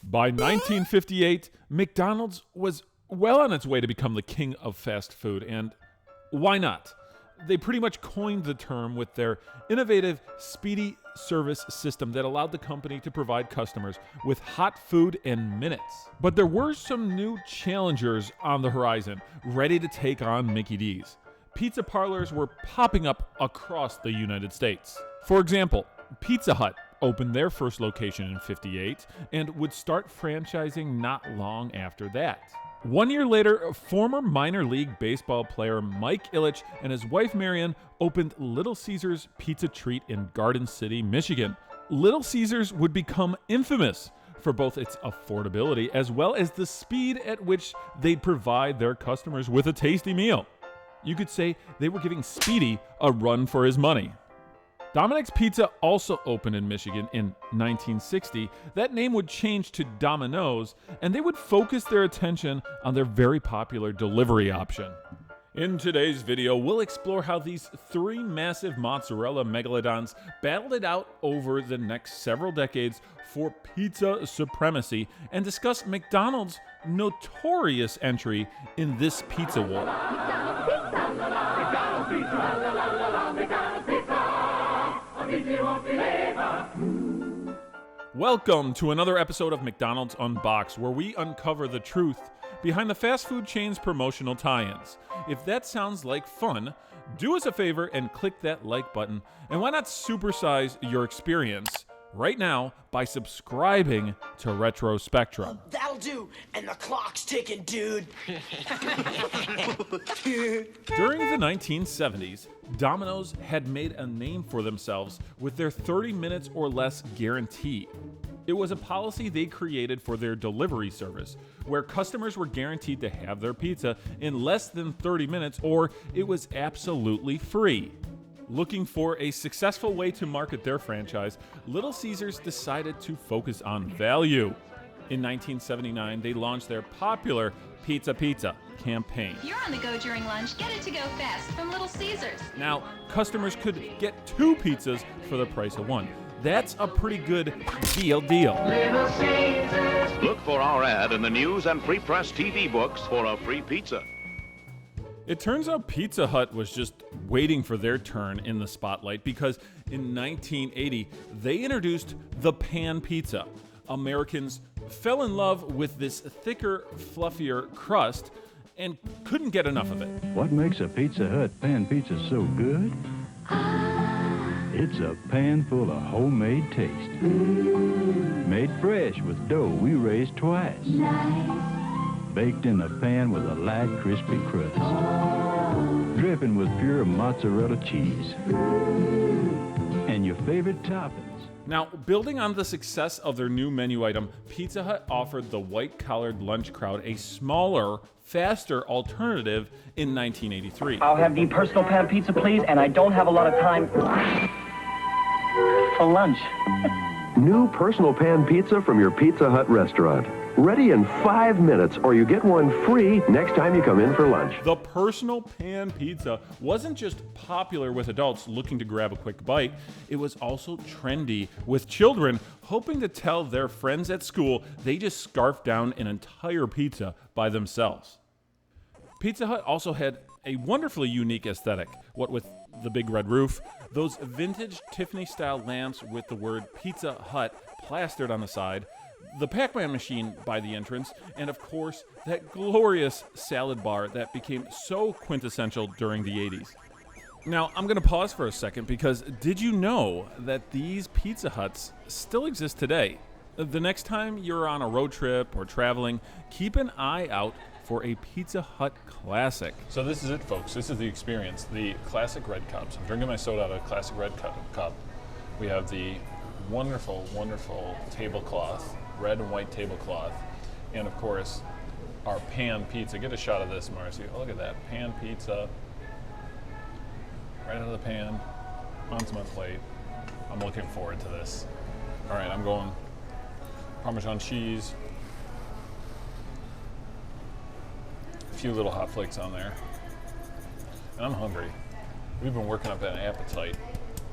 By 1958, McDonald's was well on its way to become the king of fast food, and why not? They pretty much coined the term with their innovative, speedy service system that allowed the company to provide customers with hot food in minutes. But there were some new challengers on the horizon, ready to take on Mickey D's. Pizza parlors were popping up across the United States. For example, Pizza Hut opened their first location in '58 and would start franchising not long after that. 1 year later, former minor league baseball player Mike Ilitch and his wife Marion opened Little Caesars Pizza Treat in Garden City, Michigan. Little Caesars would become infamous for both its affordability as well as the speed at which they'd provide their customers with a tasty meal. You could say they were giving Speedy a run for his money. Dominick's Pizza also opened in Michigan in 1960. That name would change to Domino's, and they would focus their attention on their very popular delivery option. In today's video, we'll explore how these three massive mozzarella megalodons battled it out over the next several decades for pizza supremacy and discuss McDonald's notorious entry in this pizza war. Welcome to another episode of McDonald's Unboxed, where we uncover the truth behind the fast food chain's promotional tie-ins. If that sounds like fun, do us a favor and click that like button, and why not supersize your experience right now by subscribing to Retro Spectrum. That'll do, and the clock's ticking, dude. During the 1970s, Domino's had made a name for themselves with their 30 minutes or less guarantee. It was a policy they created for their delivery service, where customers were guaranteed to have their pizza in less than 30 minutes or it was absolutely free. Looking for a successful way to market their franchise, Little Caesars decided to focus on value. In 1979, they launched their popular Pizza Pizza campaign. You're on the go during lunch. Get it to go fast from Little Caesars. Now, customers could get 2 pizzas for the price of 1. That's a pretty good deal. Little Caesars. Look for our ad in the news and free press TV books for a free pizza. It turns out Pizza Hut was just waiting for their turn in the spotlight because in 1980, they introduced the pan pizza. Americans fell in love with this thicker, fluffier crust and couldn't get enough of it. What makes a Pizza Hut pan pizza so good? It's a pan full of homemade taste. Made fresh with dough we raised twice. Baked in a pan with a light, crispy crust. Dripping with pure mozzarella cheese. And your favorite toppings. Now, building on the success of their new menu item, Pizza Hut offered the white-collared lunch crowd a smaller, faster alternative in 1983. I'll have the personal pan pizza, please, and I don't have a lot of time for lunch. New personal pan pizza from your Pizza Hut restaurant. Ready in 5 minutes, or you get one free next time you come in for lunch. The personal pan pizza wasn't just popular with adults looking to grab a quick bite, it was also trendy with children hoping to tell their friends at school they just scarfed down an entire pizza by themselves. Pizza Hut also had a wonderfully unique aesthetic, what with the big red roof, those vintage Tiffany-style lamps with the word Pizza Hut plastered on the side, the Pac-Man machine by the entrance, and of course, that glorious salad bar that became so quintessential during the 80s. Now, I'm going to pause for a second because did you know that these Pizza Huts still exist today? The next time you're on a road trip or traveling, keep an eye out for a Pizza Hut classic. So this is it, folks. This is the experience, the classic red cups. I'm drinking my soda out of a classic red cup. We have the wonderful, wonderful tablecloth, red and white tablecloth, and of course, our pan pizza. Get a shot of this, Marcy. Oh, look at that, pan pizza. Right out of the pan, onto my plate. I'm looking forward to this. All right, I'm going Parmesan cheese, a few little hot flakes on there, and I'm hungry. We've been working up an appetite,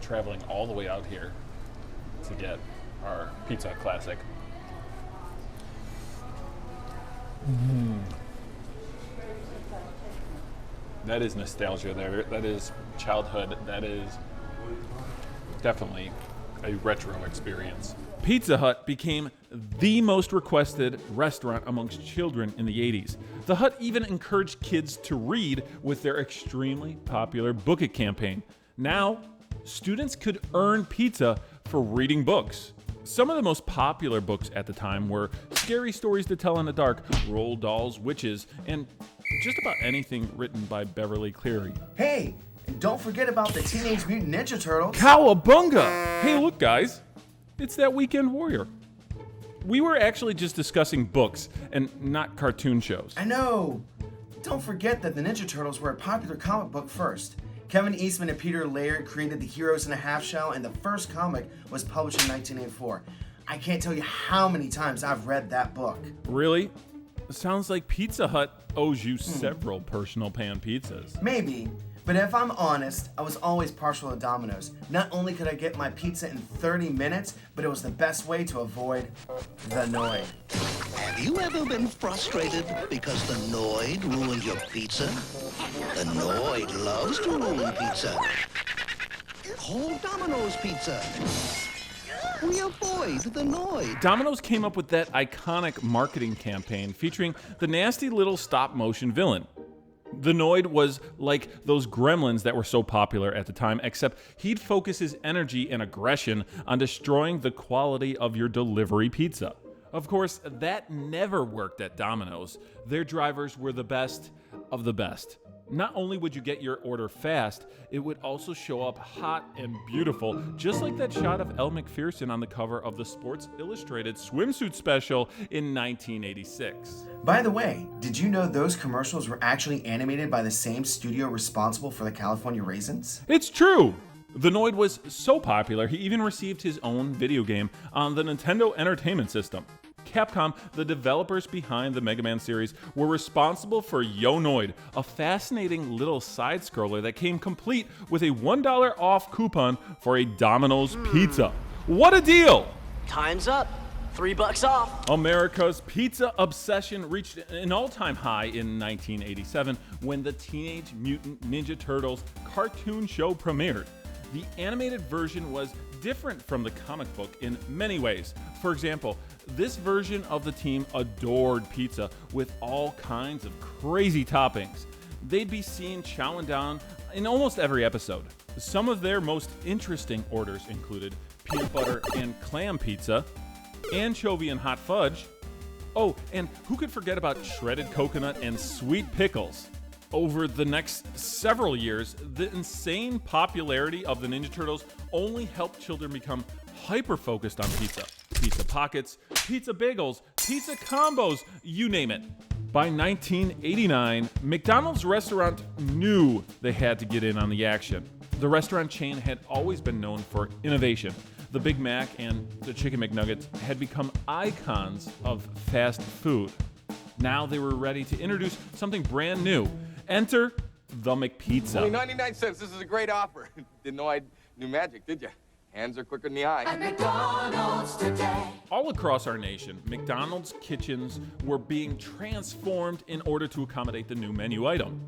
traveling all the way out here to get our Pizza Classic. That is nostalgia there. That is childhood. That is definitely a retro experience. Pizza Hut became the most requested restaurant amongst children in the 80s. The Hut even encouraged kids to read with their extremely popular Book It campaign. Now, students could earn pizza for reading books. Some of the most popular books at the time were Scary Stories to Tell in the Dark, Roald Dahl's Witches, and just about anything written by Beverly Cleary. Hey, and don't forget about the Teenage Mutant Ninja Turtles. Cowabunga! Hey, look, guys. It's that Weekend Warrior. We were actually just discussing books and not cartoon shows. I know. Don't forget that the Ninja Turtles were a popular comic book first. Kevin Eastman and Peter Laird created the Heroes in a Half Shell, and the first comic was published in 1984. I can't tell you how many times I've read that book. Really? Sounds like Pizza Hut owes you several personal pan pizzas. Maybe, but if I'm honest, I was always partial to Domino's. Not only could I get my pizza in 30 minutes, but it was the best way to avoid the Noid. Have you ever been frustrated because the Noid ruined your pizza? The Noid loves to ruin pizza. Call Domino's Pizza. We avoid the Noid. Domino's came up with that iconic marketing campaign featuring the nasty little stop-motion villain. The Noid was like those gremlins that were so popular at the time, except he'd focus his energy and aggression on destroying the quality of your delivery pizza. Of course, that never worked at Domino's. Their drivers were the best of the best. Not only would you get your order fast, it would also show up hot and beautiful, just like that shot of Elle Macpherson on the cover of the Sports Illustrated swimsuit special in 1986. By the way, did you know those commercials were actually animated by the same studio responsible for the California Raisins? It's true! The Noid was so popular, he even received his own video game on the Nintendo Entertainment System. Capcom, the developers behind the Mega Man series, were responsible for Yo Noid, a fascinating little side-scroller that came complete with a $1 off coupon for a Domino's pizza. What a deal! Time's up. $3 off. America's pizza obsession reached an all-time high in 1987 when the Teenage Mutant Ninja Turtles cartoon show premiered. The animated version was different from the comic book in many ways. For example, this version of the team adored pizza with all kinds of crazy toppings. They'd be seen chowing down in almost every episode. Some of their most interesting orders included peanut butter and clam pizza, anchovy and hot fudge. Oh, and who could forget about shredded coconut and sweet pickles? Over the next several years, the insane popularity of the Ninja Turtles only helped children become hyper-focused on pizza. Pizza pockets, pizza bagels, pizza combos, you name it. By 1989, McDonald's restaurant knew they had to get in on the action. The restaurant chain had always been known for innovation. The Big Mac and the Chicken McNuggets had become icons of fast food. Now they were ready to introduce something brand new. Enter the McPizza. Only 99 cents. This is a great offer. Didn't know I knew magic, did you? Hands are quicker than the eye. At McDonald's today. All across our nation, McDonald's kitchens were being transformed in order to accommodate the new menu item.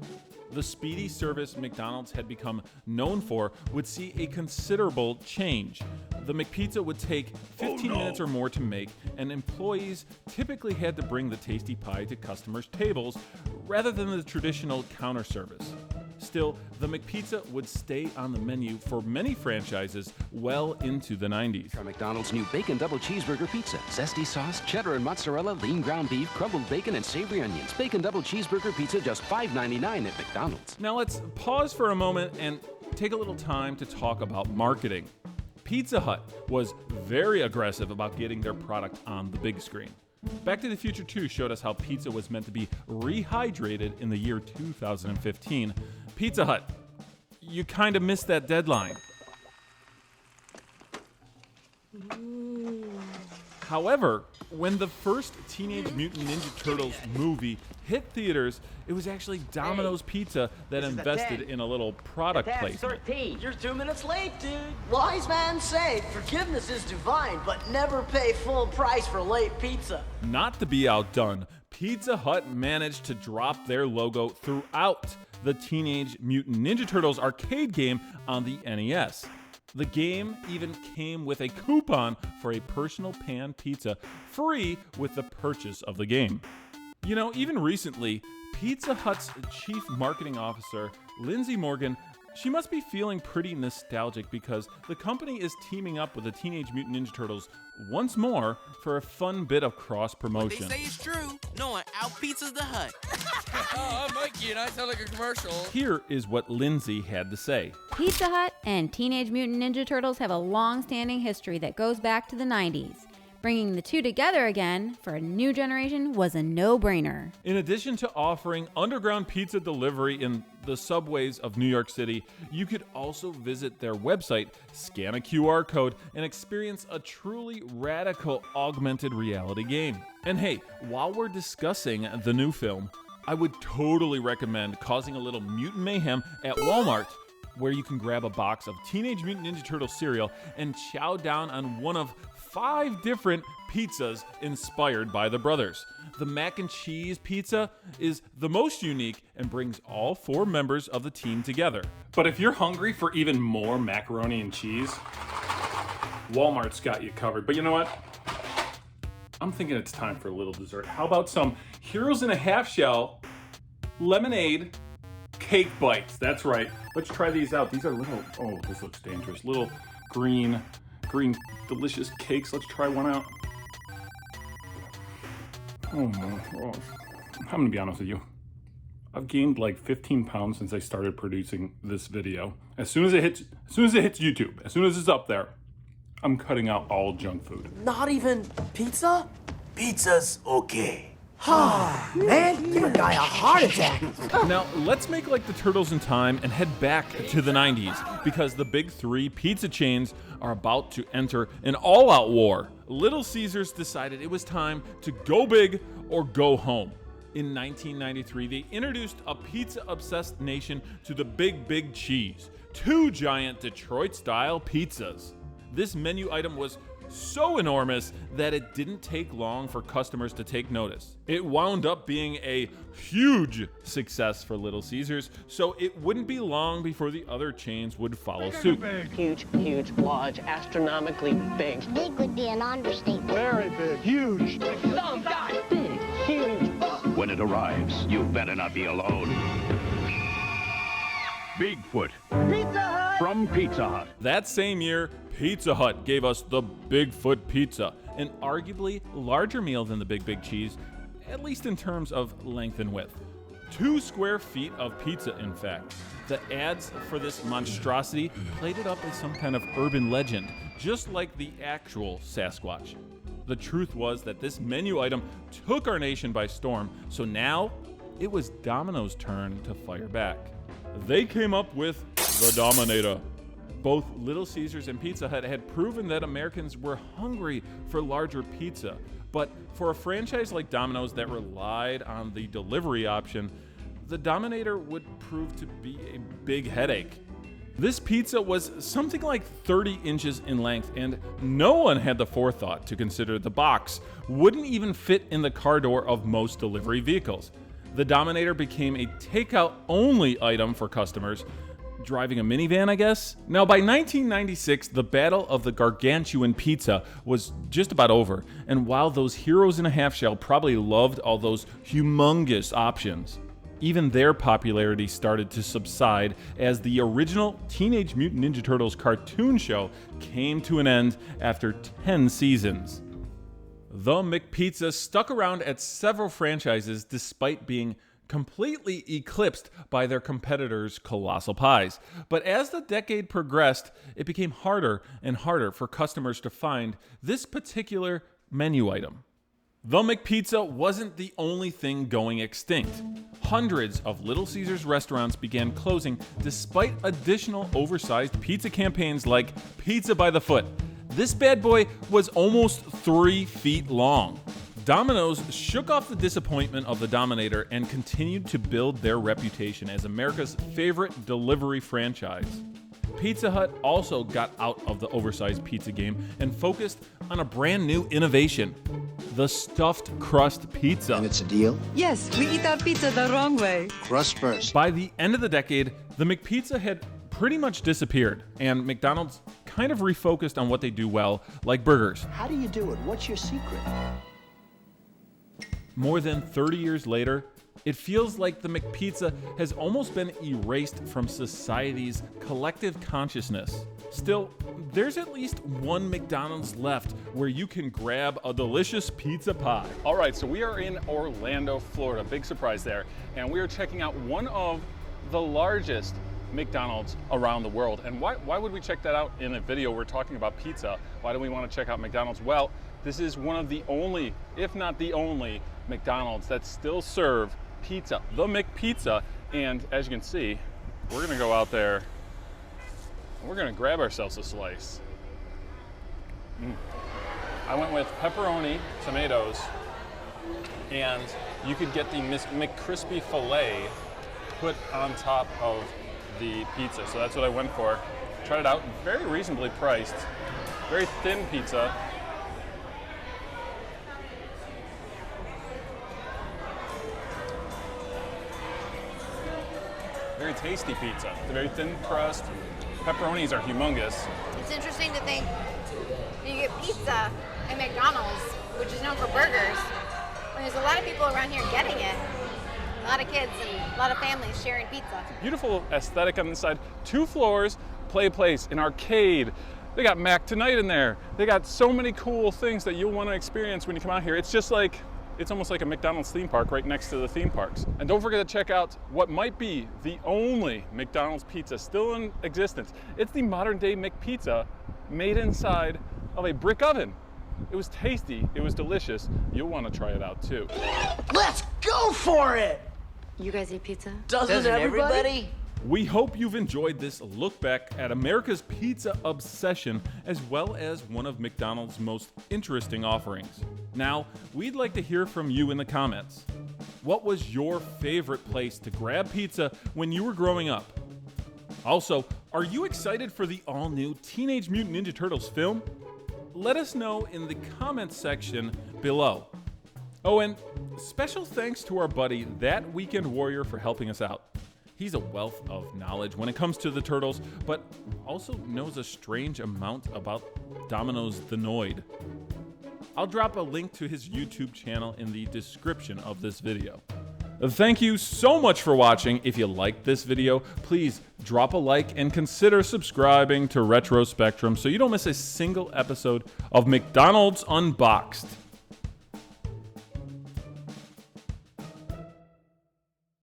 The speedy service McDonald's had become known for would see a considerable change. The McPizza would take 15 minutes or more to make, and employees typically had to bring the tasty pie to customers' tables rather than the traditional counter service. Still, the McPizza would stay on the menu for many franchises well into the 90s. Try McDonald's new Bacon Double Cheeseburger Pizza. Zesty sauce, cheddar and mozzarella, lean ground beef, crumbled bacon, and savory onions. Bacon Double Cheeseburger Pizza, just $5.99 at McDonald's. Now let's pause for a moment and take a little time to talk about marketing. Pizza Hut was very aggressive about getting their product on the big screen. Back to the Future 2 showed us how pizza was meant to be rehydrated in the year 2015. Pizza Hut, you kind of missed that deadline. However, when the first Teenage Mutant Ninja Turtles movie hit theaters, it was actually Domino's Pizza that invested in a little product placement. 13. You're 2 minutes late, dude. Wise man say, forgiveness is divine, but never pay full price for late pizza. Not to be outdone, Pizza Hut managed to drop their logo throughout the Teenage Mutant Ninja Turtles arcade game on the NES. The game even came with a coupon for a personal pan pizza free with the purchase of the game. You know, even recently, Pizza Hut's chief marketing officer, Lindsay Morgan, she must be feeling pretty nostalgic because the company is teaming up with the Teenage Mutant Ninja Turtles once more for a fun bit of cross-promotion. What they say is true. No one out-pizzas the Hut. Oh, I'm Mikey, and I sound like a commercial. Here is what Lindsay had to say. Pizza Hut and Teenage Mutant Ninja Turtles have a long-standing history that goes back to the 90s. Bringing the two together again for a new generation was a no-brainer. In addition to offering underground pizza delivery in the subways of New York City, you could also visit their website, scan a QR code, and experience a truly radical augmented reality game. And hey, while we're discussing the new film, I would totally recommend causing a little mutant mayhem at Walmart, where you can grab a box of Teenage Mutant Ninja Turtle cereal and chow down on one of 5 different pizzas inspired by the brothers. The mac and cheese pizza is the most unique and brings all 4 members of the team together. But if you're hungry for even more macaroni and cheese, Walmart's got you covered. But you know what? I'm thinking it's time for a little dessert. How about some Heroes in a Half Shell lemonade cake bites? That's right. Let's try these out. These are little, oh, this looks dangerous. Little green delicious cakes. Let's try one out. Oh my gosh. I'm gonna be honest with you. I've gained like 15 pounds since I started producing this video. As soon as it hits YouTube, as soon as it's up there, I'm cutting out all junk food. Not even pizza? Pizza's okay. Man, give a guy a heart attack. Now, let's make like the Turtles in time and head back to the 90s, because the big 3 pizza chains are about to enter an all-out war. Little Caesars decided it was time to go big or go home. In 1993, they introduced a pizza-obsessed nation to the Big Cheese, 2 giant Detroit-style pizzas. This menu item was so enormous that it didn't take long for customers to take notice. It wound up being a huge success for Little Caesars, so it wouldn't be long before the other chains would follow suit. Huge, large, astronomically big. Big would be an understatement. Very big. Huge. Some guy. Big, huge. When it arrives, you better not be alone. Bigfoot. Pizza Hut! From Pizza Hut. That same year, Pizza Hut gave us the Bigfoot Pizza, an arguably larger meal than the Big Cheese, at least in terms of length and width. 2 square feet of pizza, in fact. The ads for this monstrosity played it up as some kind of urban legend, just like the actual Sasquatch. The truth was that this menu item took our nation by storm, so now it was Domino's turn to fire back. They came up with the Dominator. Both Little Caesars and Pizza Hut had proven that Americans were hungry for larger pizza, but for a franchise like Domino's that relied on the delivery option, the Dominator would prove to be a big headache. This pizza was something like 30 inches in length, and no one had the forethought to consider the box wouldn't even fit in the car door of most delivery vehicles. The Dominator became a takeout-only item for customers, driving a minivan, I guess? Now, by 1996, the battle of the gargantuan pizza was just about over, and while those Heroes in a Half Shell probably loved all those humongous options, even their popularity started to subside as the original Teenage Mutant Ninja Turtles cartoon show came to an end after 10 seasons. The McPizza stuck around at several franchises despite being completely eclipsed by their competitors' colossal pies. But as the decade progressed, it became harder and harder for customers to find this particular menu item. The McPizza wasn't the only thing going extinct. Hundreds of Little Caesars restaurants began closing despite additional oversized pizza campaigns like Pizza by the Foot. This bad boy was almost 3 feet long. Domino's shook off the disappointment of the Dominator and continued to build their reputation as America's favorite delivery franchise. Pizza Hut also got out of the oversized pizza game and focused on a brand new innovation, the stuffed crust pizza. And it's a deal? Yes, we eat our pizza the wrong way. Crust first. By the end of the decade, the McPizza had pretty much disappeared, and McDonald's kind of refocused on what they do well, like burgers. How do you do it? What's your secret? More than 30 years later, it feels like the McPizza has almost been erased from society's collective consciousness. Still, there's at least one McDonald's left where you can grab a delicious pizza pie. All right, so we are in Orlando, Florida. Big surprise there. And we are checking out one of the largest McDonald's around the world. And why would we check that out in a video? We're talking about pizza. Why do we want to check out McDonald's? Well, this is one of the only, if not the only, McDonald's that still serve pizza, the McPizza. And as you can see, we're gonna go out there and we're gonna grab ourselves a slice. I went with pepperoni, tomatoes, and you could get the McCrispy filet put on top of the pizza. So that's what I went for. Tried it out, very reasonably priced. Very thin pizza. Very tasty pizza. It's a very thin crust. Pepperonis are humongous. It's interesting to think that you get pizza at McDonald's, which is known for burgers, when there's a lot of people around here getting it. A lot of kids and a lot of families sharing pizza. Beautiful aesthetic on the side. 2 floors, play place, an arcade. They got Mac Tonight in there. They got so many cool things that you'll want to experience when you come out here. It's just like, it's almost like a McDonald's theme park right next to the theme parks. And don't forget to check out what might be the only McDonald's pizza still in existence. It's the modern day McPizza made inside of a brick oven. It was tasty, it was delicious. You'll want to try it out too. Let's go for it! You guys eat pizza? Doesn't everybody? We hope you've enjoyed this look back at America's pizza obsession, as well as one of McDonald's most interesting offerings. Now, we'd like to hear from you in the comments. What was your favorite place to grab pizza when you were growing up? Also, are you excited for the all-new Teenage Mutant Ninja Turtles film? Let us know in the comments section below. Oh, and special thanks to our buddy, That Weekend Warrior, for helping us out. He's a wealth of knowledge when it comes to the Turtles, but also knows a strange amount about Domino's the Noid. I'll drop a link to his YouTube channel in the description of this video. Thank you so much for watching. If you liked this video, please drop a like and consider subscribing to Retro Spectrum so you don't miss a single episode of McDonald's Unboxed.